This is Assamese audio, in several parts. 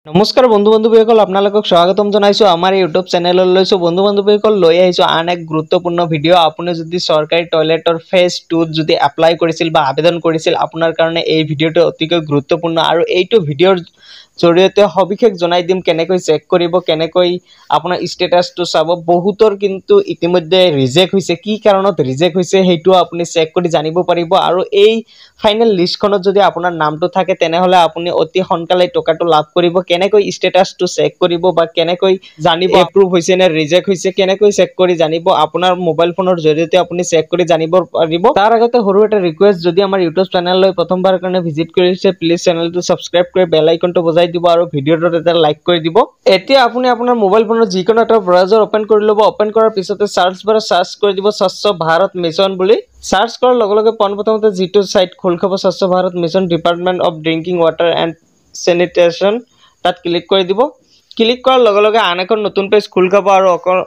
নমস্কাৰ বন্ধু বান্ধৱীসকল আপোনালোকক স্বাগতম জনাইছো আমাৰ ইউটিউব চেনেললৈ। বন্ধু বান্ধৱীসকল লৈ আহিছো আন এক গুৰুত্বপূৰ্ণ ভিডিঅ'। আপুনি যদি চৰকাৰী টয়লেটৰ ফেজ 2 যদি এপ্লাই কৰিছিল বা আবেদন কৰিছিল, আপোনাৰ কাৰণে এই ভিডিঅ'টো অতিকৈ গুৰুত্বপূৰ্ণ। আৰু এইটো ভিডিঅ'ৰ জৰিয়তে সবিশেষ জনাই দিম কেনেকৈ চেক কৰিব, কেনেকৈ আপোনাৰ ষ্টেটাছটো চাব। বহুতৰ কিন্তু ইতিমধ্যে ৰিজেক্ট হৈছে, কি কাৰণত ৰিজেক্ট হৈছে সেইটো আপুনি চেক কৰি জানিব পাৰিব। আৰু এই ফাইনেল লিষ্টখনত যদি আপোনাৰ নামটো থাকে তেনেহলে আপুনি অতি সোনকালে টকাটো লাভ কৰিব। কেনেকৈ ষ্টেটাছটো চেক কৰিব বা কেনেকৈ জানিব এপ্ৰুভ হৈছে নে ৰিজেক্ট হৈছে, কেনেকৈ চেক কৰি জানিব, আপোনাৰ মোবাইল ফোনৰ জৰিয়তে আপুনি চেক কৰি জানিব পাৰিব। তাৰ আগতে সৰু এটা ৰিকুৱেষ্ট, যদি আমাৰ ইউটিউব চেনেললৈ প্ৰথমবাৰ কাৰণে ভিজিট কৰিছে প্লিজ চেনেলটো সাবস্ক্ৰাইব কৰি বেল আইকনটো বজাই দিব আৰু ভিডিঅ'টোত এটা লাইক কৰি দিব। এতিয়া আপুনি আপোনাৰ মোবাইল ফোনৰ যিকোনো এটা ব্ৰাউজাৰ ওপেন কৰি ল'ব। ওপেন কৰাৰ পিছতে সাৰ্চ বাৰত সাৰ্চ কৰি দিব স্বচ্ছ ভাৰত মিছন বুলি। সাৰ্চ কৰাৰ লগে লগে পোনপ্ৰথমতে যিটো সাইট খোল খাব স্বচ্ছ Bharat mission department of drinking water and sanitation, তাত ক্লিক কৰি দিব। ক্লিক কৰাৰ লগে লগে আন এখন নতুন পেজ খোল খাব আৰু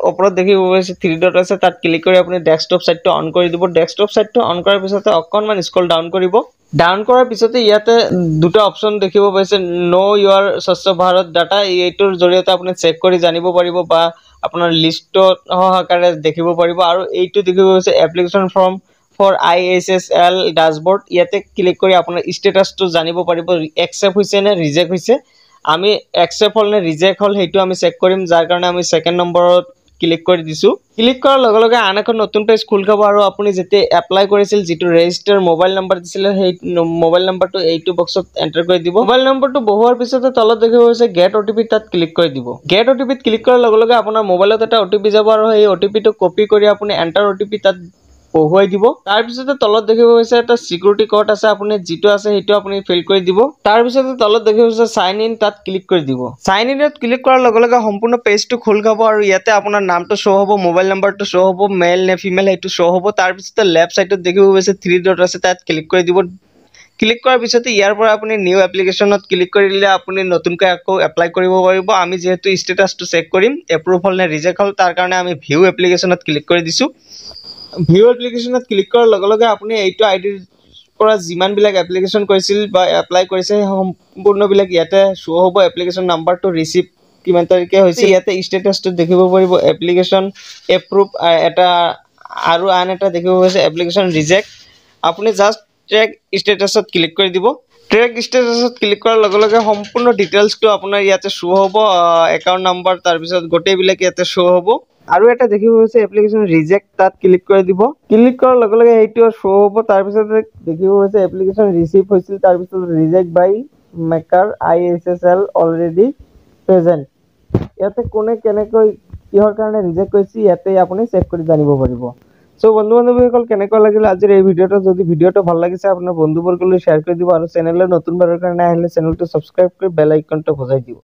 ওপৰত দেখিব পাইছে 3 ডট আছে, তাত ক্লিক কৰি আপুনি ডেস্কটপ সাইটটো অন কৰি দিব। ডেস্কটপ সাইটটো অন কৰাৰ পিছতে অকণমান স্ক্ৰল ডাউন কৰিব। ডাউন কৰাৰ পিছতে ইয়াতে দুটা অপচন দেখিব পাইছে, নো ইউৰ স্বচ্ছ ভাৰত ডাটা। এইটোৰ জৰিয়তে আপুনি চেক কৰি জানিব পাৰিব বা আপোনাৰ লিষ্টত সহকাৰে দেখিব পাৰিব। আৰু এইটো দেখিব পাইছে এপ্লিকেশ্যন ফৰ্ম ফৰ ISSL ডাছবৰ্ড। ইয়াতে ক্লিক কৰি আপোনাৰ ষ্টেটাছটো জানিব পাৰিব, একচেপ্ট হৈছে নে ৰিজেক্ট হৈছে। আমি একচেপ্ট হল নে ৰিজেক্ট হল সেইটো আমি চেক কৰিম, যাৰ কাৰণে আমি সেকেন্ড নম্বৰত ক্লিক কৰি দিছো। ক্লিক কৰাৰ লগে লগে আন এখন নতুন পেজ খোল খাব আৰু আপুনি যেতিয়া এপ্লাই কৰিছিল যিটো ৰেজিষ্টাৰ মোবাইল নম্বৰ দিছিলে সেই মোবাইল নম্বৰটো এইটো বক্সত এন্টাৰ কৰি দিব। মোবাইল নম্বৰটো বহুৱাৰ পিছতে তলত দেখিব হৈছে গেট OTP, তাত ক্লিক কৰি দিব। গেট OTP ক্লিক কৰাৰ লগে লগে আপোনাৰ মোবাইলত এটা OTP যাব আৰু সেই OTPটো কপি কৰি আপুনি এন্টাৰ OTP তাত বহুৱাই দিব। তাৰ পিছতে তলত দেখিব হৈছে এটা সিকিউৰিটি কোড আছে, আপুনি যিটো আছে সেইটো আপুনি ফিল কৰি দিব। তাৰ পিছতে তলত দেখিব হৈছে সাইন ইন, তাত ক্লিক কৰি দিব। সাইন ইনত ক্লিক কৰাৰ লগে লগে সম্পূৰ্ণ পেজটো খোল খাব আৰু ইয়াতে আপোনাৰ নামটো শ্ব' হ'ব, মোবাইল নম্বৰটো শ্ব' হ'ব, মেল নে ফিমেল সেইটো শ্ব' হ'ব। তাৰ পিছতে লেফ্ট সাইডত দেখিব হৈছে 3 ডট আছে, তাত ক্লিক কৰি দিব। ক্লিক কৰাৰ পিছতে ইয়াৰ পৰা আপুনি নিউ এপ্লিকেশ্যনত ক্লিক কৰিলে আপুনি নতুনকৈ আকৌ এপ্লাই কৰিব পাৰিব। আমি যিহেতু ষ্টেটাছটো চেক কৰিম এপ্ৰুভ হ'ল নে ৰিজেক্ট হ'ল, তাৰ কাৰণে আমি ভিউ এপ্লিকেশ্যনত ক্লিক কৰি দিছো। ভিউ এপ্লিকেশ্যনত ক্লিক কৰাৰ লগে লগে আপুনি এইটো আইডিৰ পৰা যিমানবিলাক এপ্লিকেশ্যন কৰিছিল বা এপ্লাই কৰিছে সেই সম্পূৰ্ণবিলাক ইয়াতে শ্ব' হ'ব। এপ্লিকেশ্যন নাম্বাৰটো, ৰিচিভ কিমান তাৰিখে হৈছে, ইয়াতে ষ্টেটাছটো দেখিব পাৰিব, এপ্লিকেশ্যন এপ্ৰুভ এটা আৰু আন এটা দেখিব পাইছে এপ্লিকেশ্যন ৰিজেক্ট। আপুনি জাষ্ট ট্ৰেক ষ্টেটাছত ক্লিক কৰি দিব। ট্ৰেক ষ্টেটাছত ক্লিক কৰাৰ লগে লগে সম্পূৰ্ণ ডিটেইলছটো আপোনাৰ ইয়াতে শ্ব' হ'ব, একাউণ্ট নাম্বাৰ তাৰপিছত গোটেইবিলাক ইয়াতে শ্ব' হ'ব। আৰু এটা দেখিব পাইছে এপ্লিকেশ্যন ৰিজেক্ট, তাত ক্লিক কৰি দিব। ক্লিক কৰাৰ লগে লগে সেইটো শ্ব' হ'ব। তাৰপিছতে দেখিব পাইছে এপ্লিকেশ্যন ৰিচিভ হৈছিল, তাৰপিছত ৰিজেক্ট বাই মেকাৰ ISSL অলৰেডি প্ৰেজেণ্ট। ইয়াতে কোনে কেনেকৈ কিহৰ কাৰণে ৰিজেক্ট কৰিছে ইয়াতে আপুনি চেক কৰি জানিব পাৰিব। বন্ধু বান্ধৱীসকল কেনেকুৱা লাগিল আজিৰ এই ভিডিঅ'টো। যদি ভিডিঅ'টো ভাল লাগিছে আপোনাৰ বন্ধুবৰ্গলৈ শ্বেয়াৰ কৰি দিব আৰু চেনেললৈ নতুনবাৰৰ কাৰণে আহিলে চেনেলটো সাবস্ক্ৰাইব কৰি বেল আইকনটো বজাই দিব।